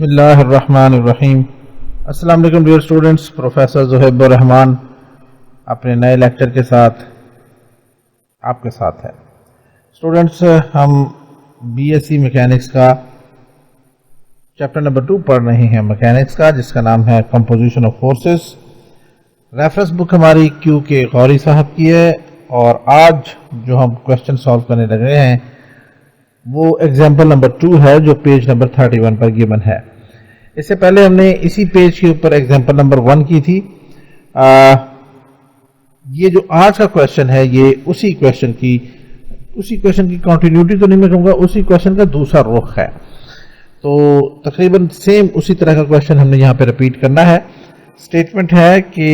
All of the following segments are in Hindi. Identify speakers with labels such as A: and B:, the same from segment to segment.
A: बिस्मिल्लाहिर्रहमानिर्रहीम। अस्सलाम वालेकुम डियर स्टूडेंट्स, प्रोफेसर ज़ुहैबुर रहमान अपने नए लेक्चर के साथ आपके साथ है। स्टूडेंट्स, हम बीएससी मैकेनिक्स का चैप्टर नंबर 2 पढ़ रहे हैं मैकेनिक्स का, जिसका नाम है composition of forces. Reference book हमारी क्यू के गौरी साहब की है और आज जो हम क्वेश्चन सॉल्व करने लगे हैं वो एग्जाम्पल नंबर 2 है, जो पेज नंबर 31 पर गिवन है। इससे पहले हमने इसी पेज के ऊपर एग्जाम्पल नंबर 1 की थी। ये जो आज का क्वेश्चन है ये उसी क्वेश्चन की कंटिन्यूटी तो नहीं मैं कहूँगा, उसी क्वेश्चन का दूसरा रुख है। तो तकरीबन सेम उसी तरह का क्वेश्चन हमने यहाँ पे रिपीट करना है। स्टेटमेंट है कि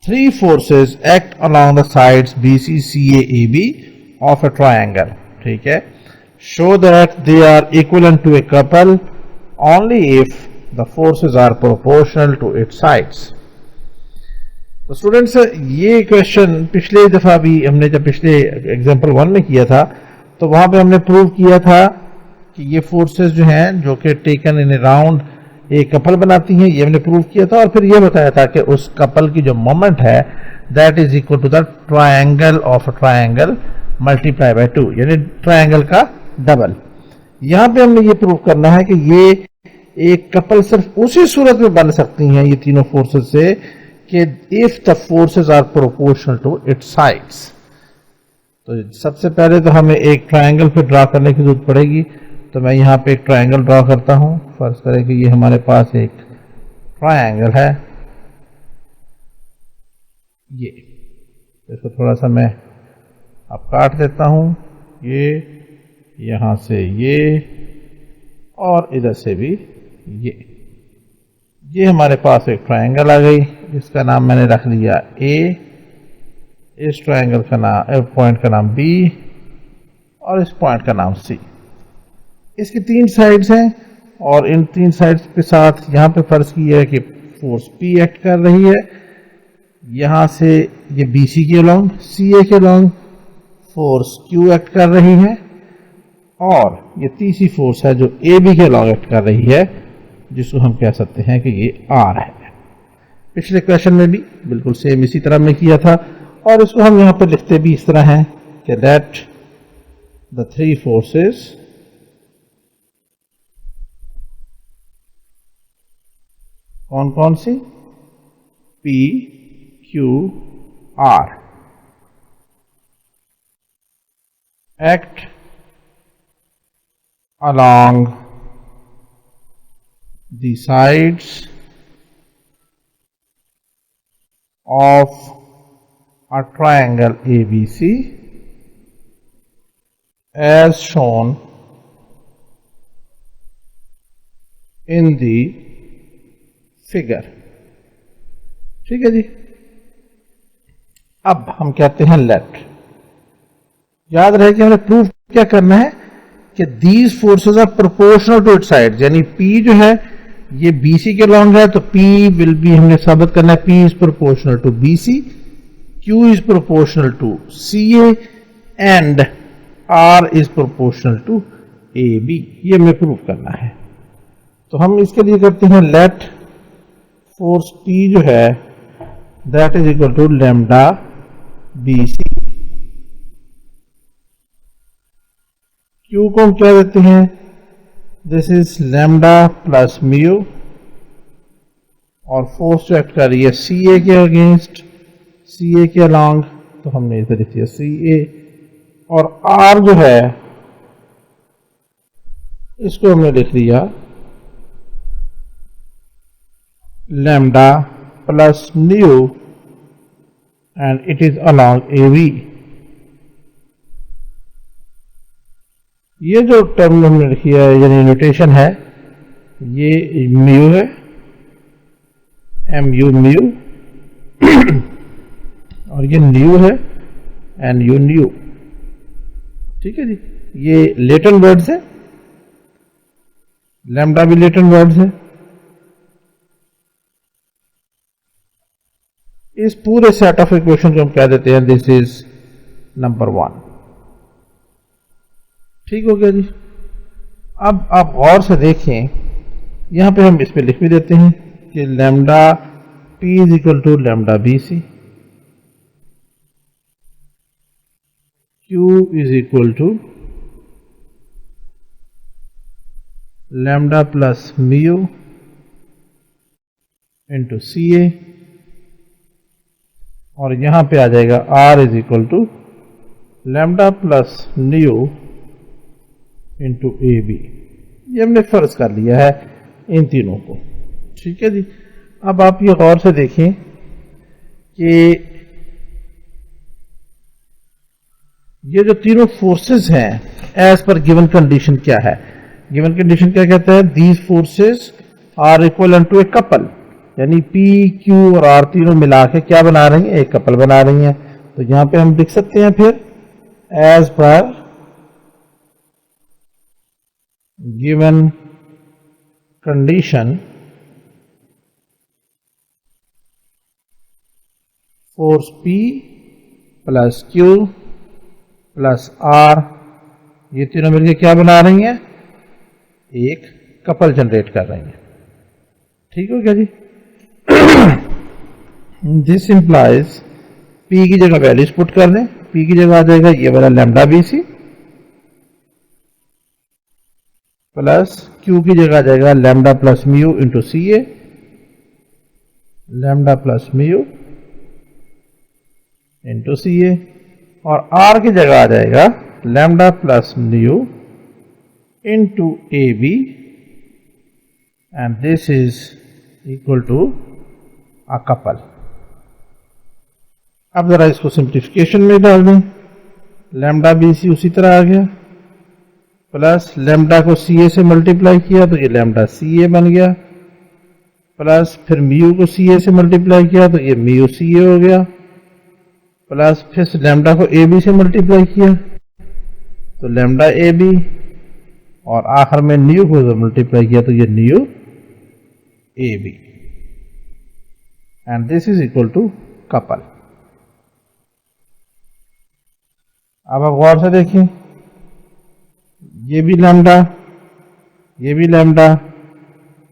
A: 3 forces act along the sides BC, CA, AB of a triangle, ठीक है। show that they are equivalent to a couple only if the forces are proportional to its sides। तो स्टूडेंट्स, ये क्वेश्चन पिछले दफा भी हमने जब पिछले एग्जांपल 1 में किया था तो वहां पे हमने प्रूव किया था कि ये फोर्सेस जो हैं जो कि टेकन इन ए राउंड एक कपल बनाती हैं, ये हमने प्रूव किया था और फिर ये बताया था कि उस कपल की जो मोमेंट है that is equal to the triangle of a triangle multiply by 2, यानी ट्रायंगल का डबल। यहां पे हमने ये प्रूव करना है कि ये एक कपल सिर्फ उसी सूरत में बन सकती हैं ये तीनों फोर्सेस से कि if the forces are proportional to its sides. तो सबसे पहले तो हमें एक ट्रायंगल पे ड्रा करने की जरूरत पड़ेगी। तो मैं यहाँ पे एक ट्रायंगल ड्रा करता हूं। फर्ज करें कि ये हमारे पास एक ट्रायंगल है, ये इसको थोड़ा सा मैं अब काट देता हूं, ये यहां से ये और इधर से भी ये हमारे पास एक ट्रायंगल आ गई जिसका नाम मैंने रख लिया A। इस ट्रायंगल का नाम पॉइंट का नाम B और इस पॉइंट का नाम C। इसकी 3 साइड्स हैं और इन 3 साइड्स के साथ यहां पे फर्ज किया है कि फोर्स P एक्ट कर रही है। यहां से ये BC के अलोंग, CA के अलोंग फोर्स Q एक्ट कर रही है और ये तीसरी फोर्स है जो AB के अलोंग एक्ट कर रही है, जिसको हम कह सकते हैं कि ये R है। पिछले क्वेश्चन में भी बिल्कुल सेम इसी तरह में किया था और इसको हम यहां पर लिखते भी इस तरह हैं कि दैट द 3 फोर्सेस कौन कौन सी P, Q, R act along the sides of a triangle ABC as shown in the figure। ठीक है जी। अब हम कहते हैं लेट। याद रहे कि हमें प्रूफ क्या करना है कि these forces are proportional to its side, यानी P जो है ये BC के लॉन्ग है तो P विल बी, हमने साबित करना है P is proportional to BC, Q is proportional to CA and R is proportional to AB। ये हमें प्रूफ करना है। तो हम इसके लिए करते हैं लेट फोर्स P जो है that is equal to lambda BC। Q को हम क्या देते हैं, this is lambda plus mu और फोर्स जो एक्ट कर रही है CA के अगेंस्ट, CA के अलोंग, तो हमने इधर लिख दिया CA और R जो है इसको हमने लिख लिया lambda plus mu and it is along AB। ये जो टर्म हमने लिखी है यानी नोटेशन है ये म्यू है, MU म्यू और ये न्यू है NU न्यू। ठीक है जी। ये लेटन वर्ड्स है, लैम्डा भी लेटन वर्ड्स है। इस पूरे सेट ऑफ इक्वेशन को हम कह देते हैं दिस इज नंबर 1। ठीक हो गया जी। अब आप गौर से देखें, यहाँ पे हम इस पे लिख भी देते हैं कि lambda P is equal to lambda BC, Q is equal to lambda plus mu into CA, और यहाँ पे आ जाएगा R is equal to lambda plus nu into AB। ये हमने फर्ज कर लिया है इन तीनों को, ठीक है जी। अब आप ये गौर से देखें कि ये जो तीनों फोर्सेस हैं एज पर गिवन कंडीशन क्या है, गिवन कंडीशन क्या कहता है, these forces are equal to a couple, यानी P, Q और R तीनों मिला के क्या बना रही हैं, एक कपल बना रही हैं। तो यहां पे हम लिख सकते हैं फिर एज पर given condition force P plus Q plus R, ये तीनों मिलकर क्या बना रही हैं, एक कपल जनरेट कर रही हैं। ठीक हो गया जी। दिस इंप्लाइज P की जगह वैल्यूज पुट कर दें, P की जगह आ जाएगा ये वाला लैम्डा BC प्लस Q की जगह आ जाएगा lambda plus mu into CA, lambda plus mu into CA, और R की जगह आ जाएगा lambda plus mu into AB, and this is equal to a couple. अब जरा इसको सिंप्लीफिकेशन में डाल दें, लैम्डा BC उसी तरह आ गया, प्लस लैम्डा को CA से मल्टीप्लाई किया तो ये लैम्डा CA बन गया, प्लस फिर म्यू को CA से मल्टीप्लाई किया तो ये म्यू CA हो गया, प्लस फिर लैम्डा को AB से मल्टीप्लाई किया तो लैम्डा AB, और आखिर में न्यू को मल्टीप्लाई किया तो ये nu AB, and this is equal to couple. अब आप गौर से देखें, ये भी लैम्डा, ये भी लैम्डा,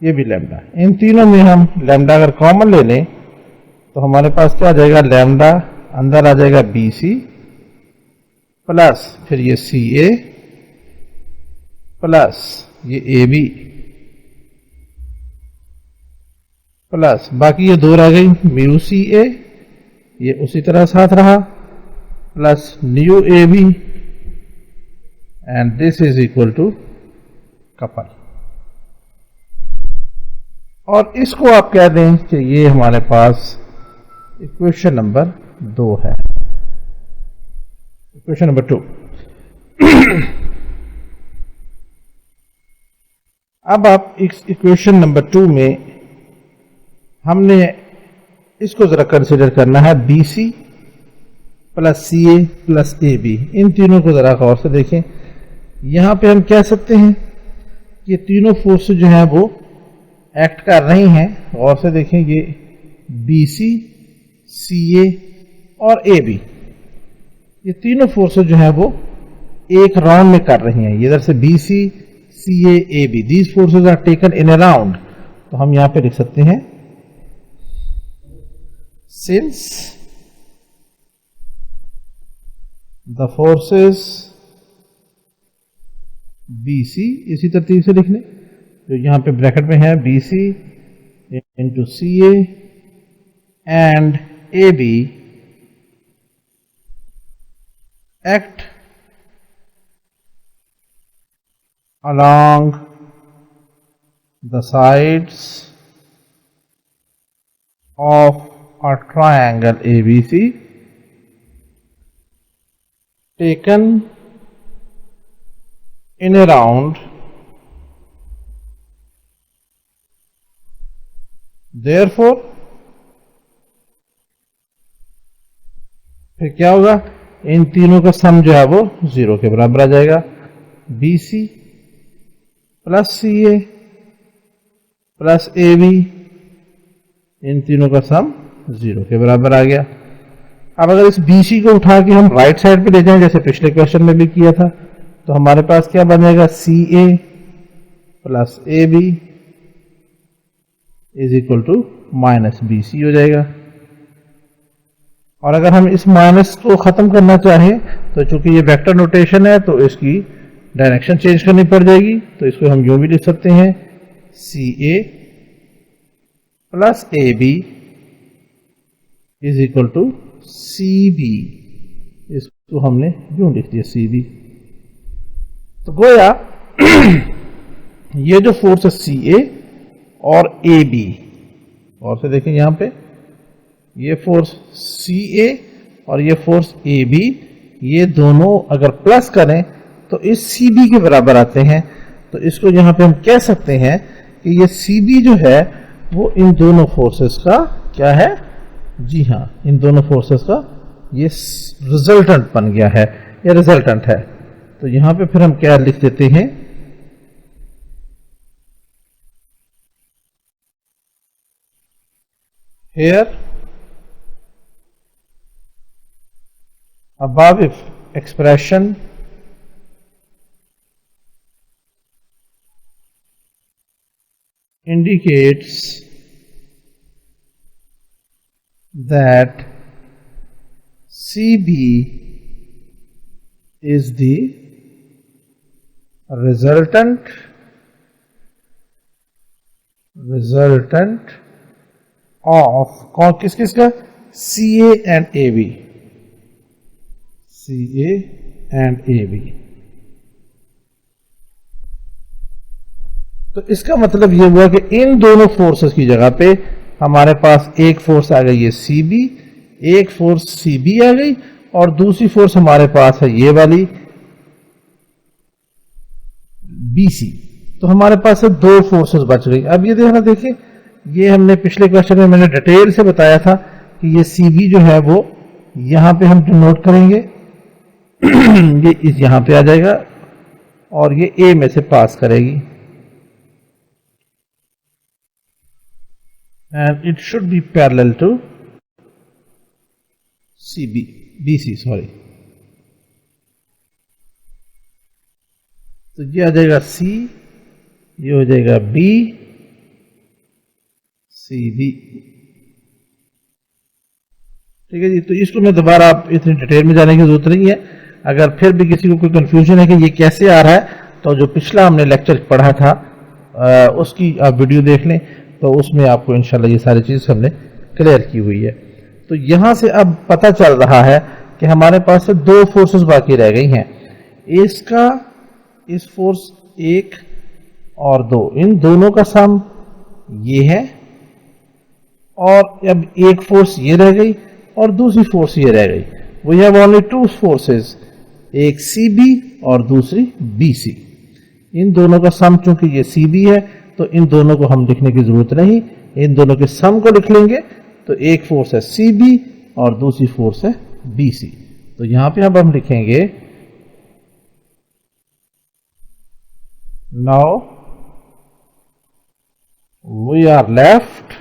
A: ये भी लैम्डा, इन तीनों में हम लैम्डा अगर कॉमन ले लें तो हमारे पास क्या आ जाएगा, लैम्डा अंदर आ जाएगा BC प्लस फिर ये CA प्लस ये AB प्लस बाकी ये दो रह गई म्यू CA, ये उसी तरह साथ रहा, plus nu AB, and this is equal to couple. और इसको आप कह दें कि ये हमारे पास इक्वेशन नंबर 2 है, इक्वेशन नंबर 2। अब आप इस इक्वेशन नंबर 2 में हमने इसको जरा कंसिडर करना है BC plus CA plus AB, इन तीनों को जरा गौर से देखें। यहां पे हम कह सकते हैं कि तीनों फोर्स जो है वो एक्ट कर रही हैं, गौर से देखें, ये BC, CA और AB, ये तीनों फोर्स जो है वो एक राउंड में कर रही हैं, इधर से BC, CA, AB, these forces are taken in a round. तो हम यहां पे लिख सकते हैं सिंस द फोर्सेस BC, इसी तरतीब से लिख लें जो यहां पे ब्रैकेट में है, BC into CA and AB act along the sides of a triangle ABC taken in a round, therefore फिर क्या होगा, इन तीनों का सम जो है वो 0 के बराबर आ जाएगा। BC plus CA plus AB, इन तीनों का सम 0 के बराबर आ गया। अब अगर इस BC को उठा के हम राइट साइड पे ले जाएं, जैसे पिछले क्वेश्चन में भी किया था, तो हमारे पास क्या बन जाएगा, CA plus A B is equal to minus B C हो जाएगा। और अगर हम इस माइनस को खत्म करना चाहें तो चूंकि ये वेक्टर नोटेशन है तो इसकी डायरेक्शन चेंज करनी पड़ जाएगी, तो इसको हम यूं भी लिख सकते हैं C A plus A B is equal to C B. इसको हमने यूं लिख दिया सी बी। तो गोया ये जो फोर्स है सी ए और ए बी, और से देखें यहां पे ये फोर्स सी ए और ये फोर्स ए बी, ये दोनों अगर प्लस करें तो इस सी बी के बराबर आते हैं। तो इसको यहां पे हम कह सकते हैं कि ये सी बी जो है वो इन दोनों फोर्सेस का क्या है, जी हां, इन दोनों फोर्सेस का ये रिजल्टेंट बन गया है, ये रिजल्टेंट है। तो यहां पे फिर हम क्या लिख देते हैं, here above if expression indicates that CB is the resultant of किस किस का, C A and A B, C A and A B. तो इसका मतलब ये हुआ कि इन दोनों फोर्सेस की जगह पे हमारे पास एक फोर्स आ गई है सी बी, एक फोर्स सी बी आ गई, और दूसरी फोर्स हमारे पास है ये वाली बी सी। तो हमारे पास से दो फोर्सेस बच गई। अब ये देखना, देखिए ये हमने पिछले क्वेश्चन में मैंने डिटेल से बताया था कि ये सी बी जो है वो यहां पे हम नोट करेंगे ये इस यहां पे आ जाएगा और ये ए में से पास करेगी, and it should be parallel to C B, B C sorry. तो ये आ जाएगा सी, ये हो जाएगा बी सी बी, ठीक है जी। तो इसको मैं दोबारा आप इतनी डिटेल में जाने की जरूरत नहीं है। अगर फिर भी किसी को कोई कंफ्यूजन है कि ये कैसे आ रहा है, तो जो पिछला हमने लेक्चर पढ़ा था उसकी आप वीडियो देख लें, तो उसमें आपको इंशाल्लाह ये सारी चीज हमने क्लियर की हुई है। तो यहां से अब पता चल रहा है कि हमारे पास से दो फोर्सेस बाकी रह गई हैं, इसका इस फोर्स एक और दो, इन दोनों का सम ये है, और अब एक फोर्स ये रह गई और दूसरी फोर्स ये रह गई। We have only two forces, एक सी बी और दूसरी बी सी। इन दोनों का सम चूंकि ये सी बी है तो इन दोनों को हम लिखने की जरूरत नहीं, इन दोनों के सम को लिख लेंगे। तो एक फोर्स है सी बी और दूसरी फोर्स है बी सी। तो यहां पे अब हम लिखेंगे now we are left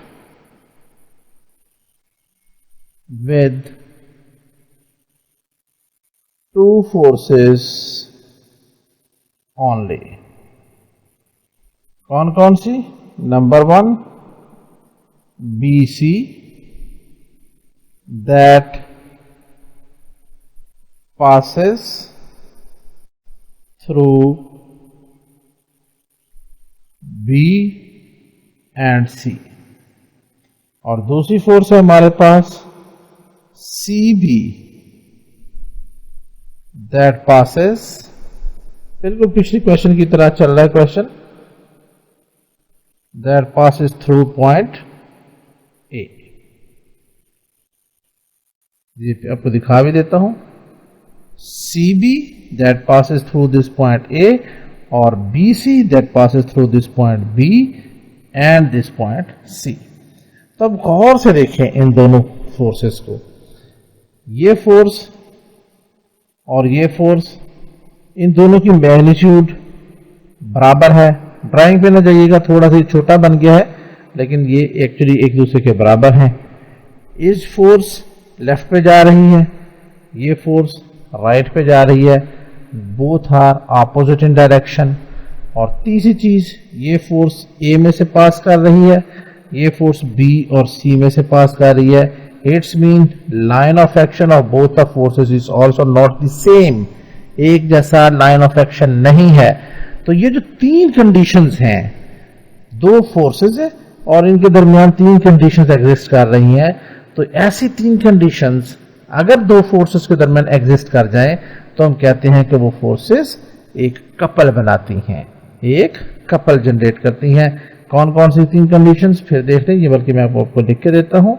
A: with two forces only। कौन कौन सी, number one BC that passes through B and C, और दूसरी फोर्स है हमारे पास CB that passes, बिल्कुल पिछले क्वेश्चन की तरह चल रहा है question, that passes through point A। ये आपको दिखा भी देता हूं, CB that passes through this point A और BC that passes through this point B and this point C। तब गौर से देखें इन दोनों फोर्सेस को, ये फोर्स और ये फोर्स, इन दोनों की मैग्नीट्यूड बराबर है। ड्राइंग पे ना जाइएगा, थोड़ा सा छोटा बन गया है, लेकिन ये एक्चुअली एक दूसरे के बराबर हैं। इस फोर्स लेफ्ट पे जा रही है, ये फोर्स राइट पे जा रही है, both are opposite in direction. और तीसरी चीज, ये फोर्स ए में से पास कर रही है, ये फोर्स बी और सी में से पास कर रही है। It's mean line of action of both the forces is also not the same, एक जैसा लाइन ऑफ एक्शन नहीं है। तो ये जो तीन कंडीशंस हैं, दो फोर्सेस है और इनके दरमियान तीन कंडीशंस एग्जिस्ट कर रही हैं, तो ऐसी तीन कंडीशंस अगर दो फोर्सेस के दरमियान एग्जिस्ट कर जाएं तो हम कहते हैं कि वो फोर्सेस एक कपल बनाती हैं, एक कपल जनरेट करती हैं। कौन कौन सी तीन कंडीशंस फिर देख लेंगे, बल्कि मैं आपको लिख के देता हूं।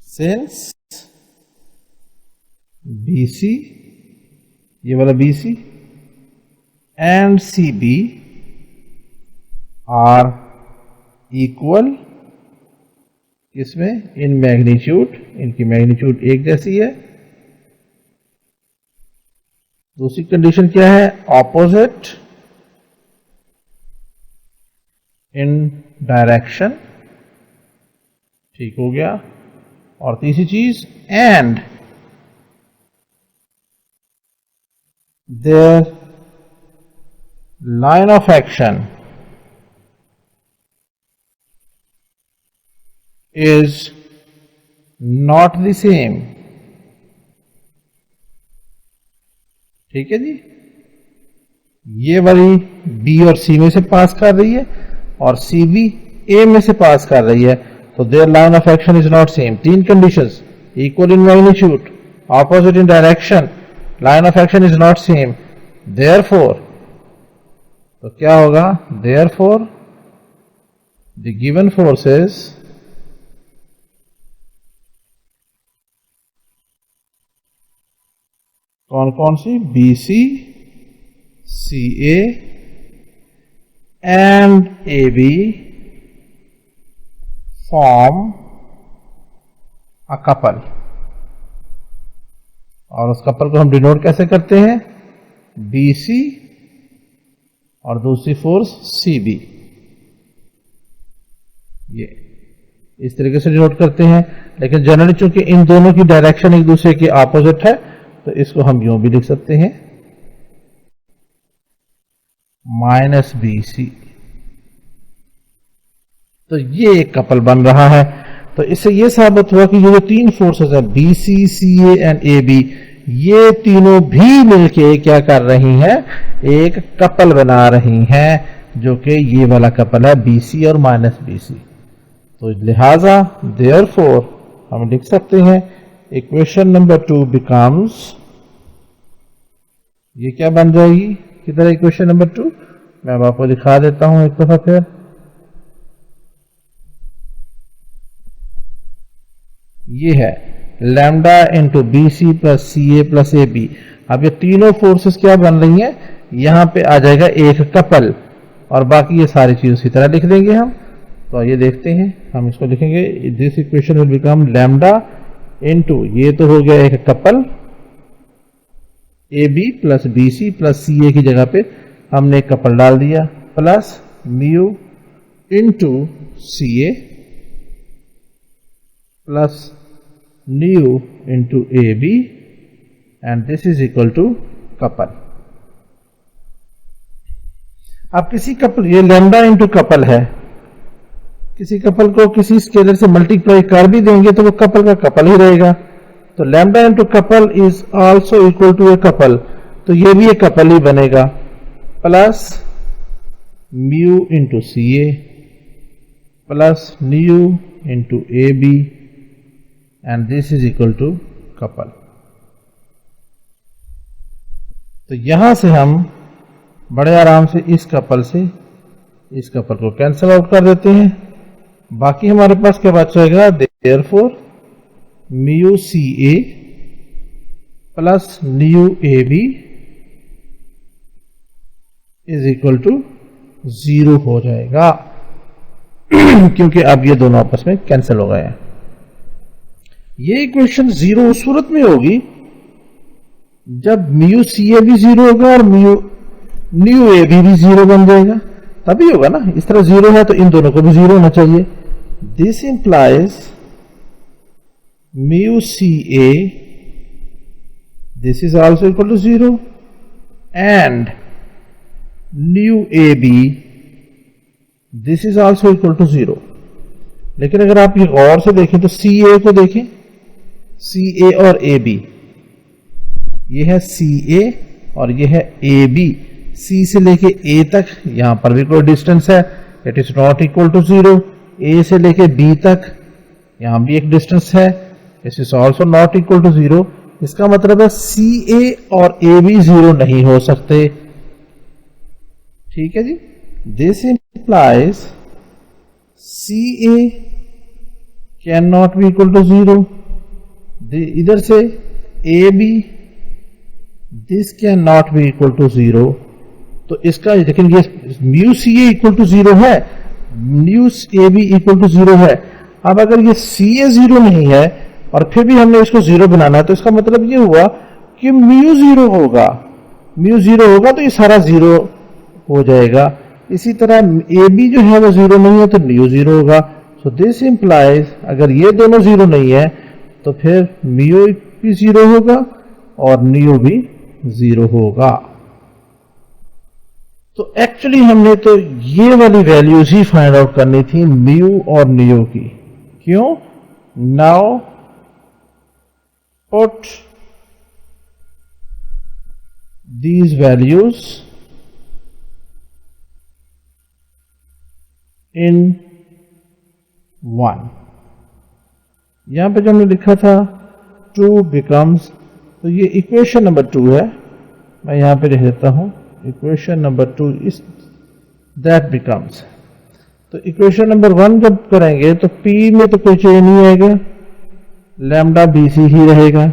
A: सिंस BC, ये वाला BC and CB are equal, किसमें, इन मैग्नीट्यूड, इनकी मैग्नीट्यूड एक जैसी है। दूसरी कंडीशन क्या है, ऑपोजिट इन डायरेक्शन, ठीक हो गया। और तीसरी चीज, and their line of action is not the same, ठीक है जी। ये वाली बी और सी में से पास कर रही है और सी भी ए में से पास कर रही है, तो there line of action is not same. तीन conditions, equal in magnitude, opposite in direction, line of action is not same. Therefore, तो क्या होगा, देयरफॉर द गिवन फोर्सेस कौन कौन सी, BC, CA and AB form a couple. और उस कपल को हम डिनोट कैसे करते हैं, BC और दूसरी फोर्स CB, ये इस तरीके से डिनोट करते हैं। लेकिन जनरली चूंकि इन दोनों की डायरेक्शन एक दूसरे के ऑपोजिट है, तो इसको हम यूं भी लिख सकते हैं, -BC। तो ये एक कपल बन रहा है। तो इससे ये साबित हुआ कि ये जो तीन फोर्सेस है, BC, CA एंड AB, ये तीनों भी मिलके क्या कर रही हैं, एक कपल बना रही हैं, जो कि ये वाला कपल है BC और -BC। तो लिहाजा देयरफॉर हम लिख सकते हैं इक्वेशन नंबर 2 बिकम्स, ये क्या बन जाएगी, किधर है इक्वेशन नंबर 2, मैं अब आपको दिखा देता हूं एक दफा फिर। ये है lambda into BC plus CA plus AB। अब ये तीनों फोर्सेस क्या बन रही हैं, यहां पे आ जाएगा एक कपल, और बाकी ये सारी चीज उसी तरह लिख देंगे हम। तो ये देखते हैं, हम इसको लिखेंगे, this equation will become lambda into, ये तो हो गया एक couple, AB plus BC plus CA की जगह पे हमने एक कपल डाल दिया, plus mu into CA plus nu into AB and this is equal to couple. अब किसी कपल, ये लैम्डा इंटू कपल है, किसी कपल को किसी स्केलर से मल्टीप्लाई कर भी देंगे तो वो कपल का कपल ही रहेगा। तो lambda into couple is also equal to a couple, तो ये भी एक कपल ही बनेगा, plus mu into CA plus nu into AB and this is equal to couple. तो यहां से हम बड़े आराम से इस कपल से इस कपल को कैंसिल आउट कर देते हैं। बाकी हमारे पास क्या बचेगा, therefore mu CA plus nu AB is equal to 0 हो जाएगा क्योंकि अब ये दोनों आपस में कैंसिल हो गए हैं। ये इक्वेशन 0 उस सूरत में होगी जब म्यू CA भी 0 होगा और न्यू AB भी 0 बन जाएगा, तभी होगा ना। इस तरह 0 है तो इन दोनों को भी 0 होना चाहिए। This implies mu CA this is also equal to 0 and nu AB this is also equal to 0. लेकिन अगर आप ये गौर से देखें तो CA को देखें, CA और AB, ये है CA और ये है AB. C से लेके A तक यहां पर भी कोई डिस्टेंस है, it is not equal to 0. A से लेके B तक यहां भी एक डिस्टेंस है, this is also not equal to 0. इसका मतलब है CA और AB 0 नहीं हो सकते. ठीक है जी. This implies CA can not be equal to 0. इधर से AB this can not be equal to 0. तो इसका लेकिन ये म्यू CA इक्वल टू 0 है, म्यू AB इक्वल टू 0 है. अब अगर ये CA 0 नहीं है और फिर भी हमने इसको 0 बनाना है तो इसका मतलब ये हुआ कि म्यू 0 होगा. म्यू 0 होगा तो ये सारा 0 हो जाएगा. इसी तरह AB जो है वो 0 नहीं है तो म्यू 0 होगा. सो दिस इंप्लाइज अगर ये दोनों 0 नहीं है तो फिर म्यू भी 0 होगा और न्यू भी 0 होगा. तो एक्चुअली हमने तो ये वाली वैल्यूज ही फाइंड आउट करनी थी म्यू और न्यू की. क्यों? Now put these values in 1. यहां पे जो हमने लिखा था 2 becomes, तो ये इक्वेशन नंबर 2 है, मैं यहां पे लिख देता हूं इक्वेशन नंबर 2 इस दैट becomes. तो इक्वेशन नंबर 1 जब करेंगे तो P में तो कोई चेंज नहीं आएगा, लैम्डा BC ही रहेगा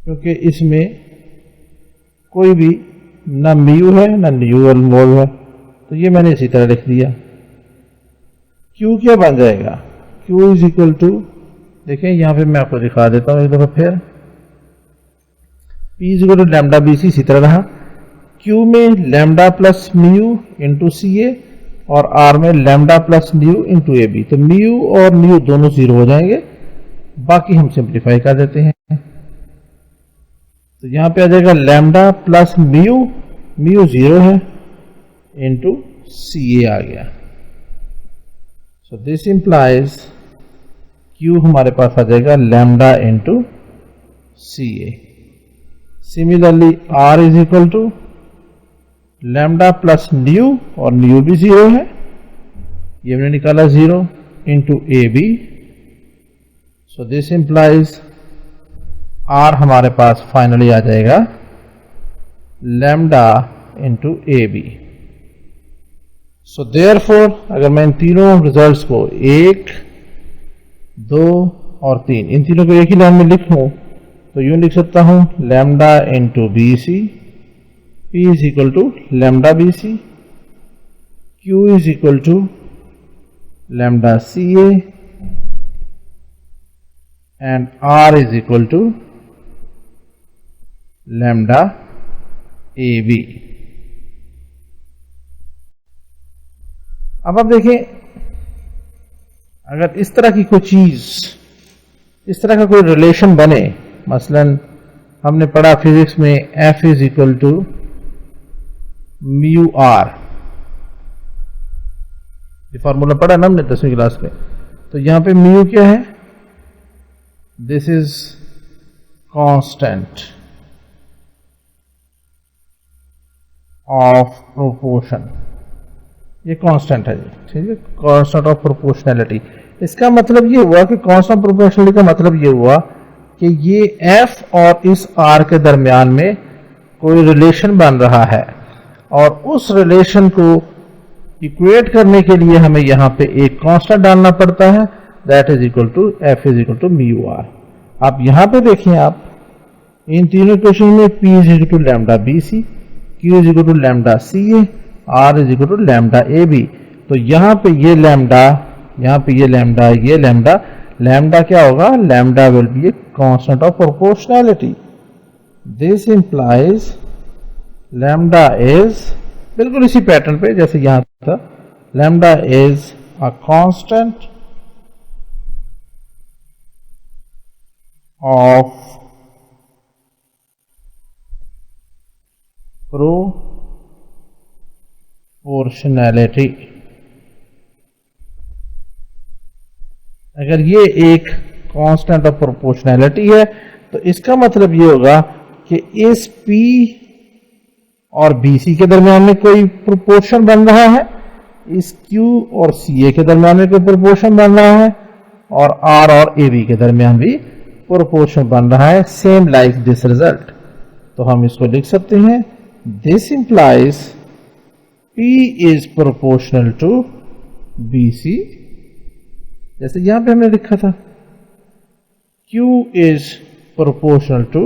A: क्योंकि इसमें कोई भी ना म्यू है ना न्यू इन्वॉल्व है. तो ये मैंने इसी तरह लिख दिया. Q क्या बन जाएगा? Q इज इक्वल टू, देखें यहां पे मैं आपको दिखा देता हूं एक दफा फिर. P is equal to lambda BC इसी तरह रहा. Q में lambda plus mu into CA और R में lambda plus mu into AB. तो म्यू और न्यू दोनों 0 हो जाएंगे, बाकी हम सिंप्लीफाई कर देते हैं. तो यहां पे आ जाएगा लैम्डा प्लस म्यू, म्यू 0 है इंटू CA आ गया. सो दिस इंप्लाइज Q हमारे पास आ जाएगा lambda into CA. Similarly R is equal to lambda plus nu और न्यू भी 0 है, ये हमने निकाला 0 into AB. So this implies R हमारे पास फाइनली आ जाएगा lambda into AB. So therefore अगर मैं इन तीनों रिजल्ट्स को 1, 2 और 3 इन तीनों को एक ही लाइन में लिखूं तो यूं लिख सकता हूं lambda into BC, P is equal to lambda BC, Q is equal to lambda CA and R is equal to lambda AB. अब आप देखें अगर इस तरह की कोई चीज, इस तरह का कोई रिलेशन बने, मसलन हमने पढ़ा फिजिक्स में F is equal to mu R, ये फॉर्मूला पढ़ा ना हमने 10वीं क्लास में. तो यहां पे म्यू क्या है? This is constant of proportion, ये कांस्टेंट है जी. ठीक है, कांस्टेंट ऑफ प्रोपोर्शनैलिटी. इसका मतलब ये हुआ कि कांस्टेंट प्रोपोर्शनैलिटी का मतलब ये हुआ कि ये F और इस R के दरमियान में कोई रिलेशन बन रहा है और उस रिलेशन को इक्वेट करने के लिए हमें यहां पे एक कांस्टेंट डालना पड़ता है, that is equal to F is equal to mu R. आप यहां पे देखिए, आप इन तीनों इक्वेशन में P is equal to lambda BC, Q is equal to lambda CA, R is equal to lambda AB. तो यहां पे ये लैम्डा, यहां पे ये लैम्डा, ये लैम्डा, लैम्डा क्या होगा? Lambda will be a constant of proportionality. This implies lambda is, बिल्कुल इसी पैटर्न पे जैसे यहां था, lambda is a constant of proportionality. अगर ये एक कांस्टेंट ऑफ प्रोपोर्शनैलिटी है तो इसका मतलब ये होगा कि इस P और BC के दरमियान में कोई प्रोपोर्शन बन रहा है, इस Q और CA के दरमियान में कोई प्रोपोर्शन बन रहा है, और R और AB के दरमियान भी प्रोपोर्शन बन रहा है, सेम लाइक दिस रिजल्ट। तो हम इसको लिख सकते हैं, this implies P is proportional to BC, जैसे यहां पे हमने लिखा था, Q is proportional to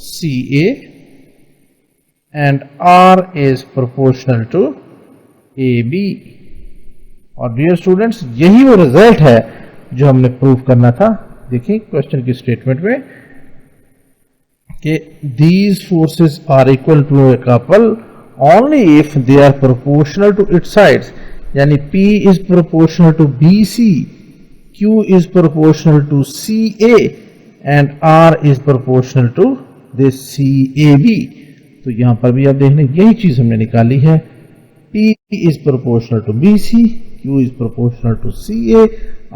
A: CA and R is proportional to AB। और डियर स्टूडेंट्स, यही वो रिजल्ट है जो हमने प्रूव करना था। देखिए क्वेश्चन की स्टेटमेंट में कि these forces are equal to a couple only if they are proportional to its sides, यानी P is proportional to BC, Q is proportional to CA and R is proportional to this CAB। तो यहां पर भी आप देख लें, यही चीज हमने निकाली है, P is proportional to BC, Q is proportional to CA,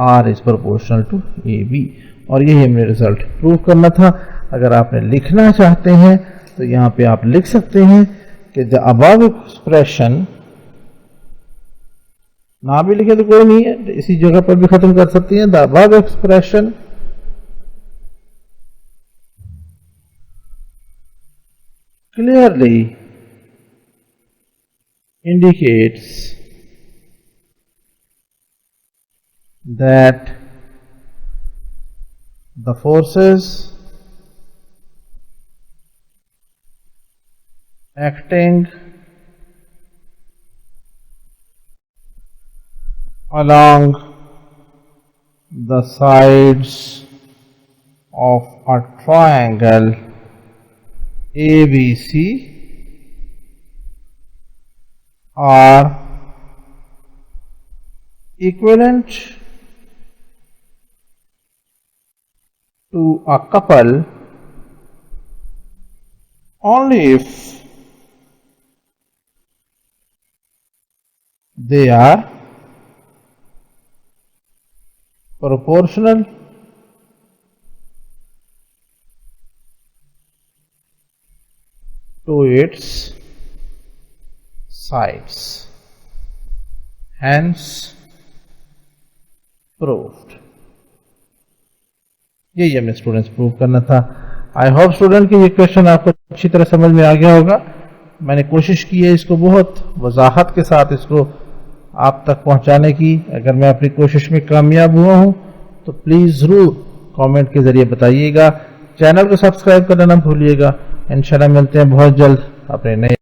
A: R is proportional to AB। और यही हमने रिजल्ट प्रूव करना था। अगर आपने लिखना चाहते हैं तो यहां पे आप लिख सकते हैं कि द अबव एक्सप्रेशन, ना भी लिखे तो कोई नहीं है, इसी जगह पर भी खत्म कर सकती हैं। The above expression clearly indicates that the forces acting along the sides of a triangle ABC are equivalent to a couple only if they are proportional to its sides, hence proved। यही हमें स्टूडेंट्स प्रूव करना था। आई होप स्टूडेंट कि ये क्वेश्चन आपको अच्छी तरह समझ में आ गया होगा। मैंने कोशिश की है इसको बहुत वजाहत के साथ इसको आप तक पहुंचाने की। अगर मैं अपनी कोशिश में कामयाब हुआ हूं तो प्लीज जरूर कमेंट के जरिए बताइएगा। चैनल को सब्सक्राइब करना ना भूलिएगा। इंशाल्लाह मिलते हैं बहुत जल्द अपने नए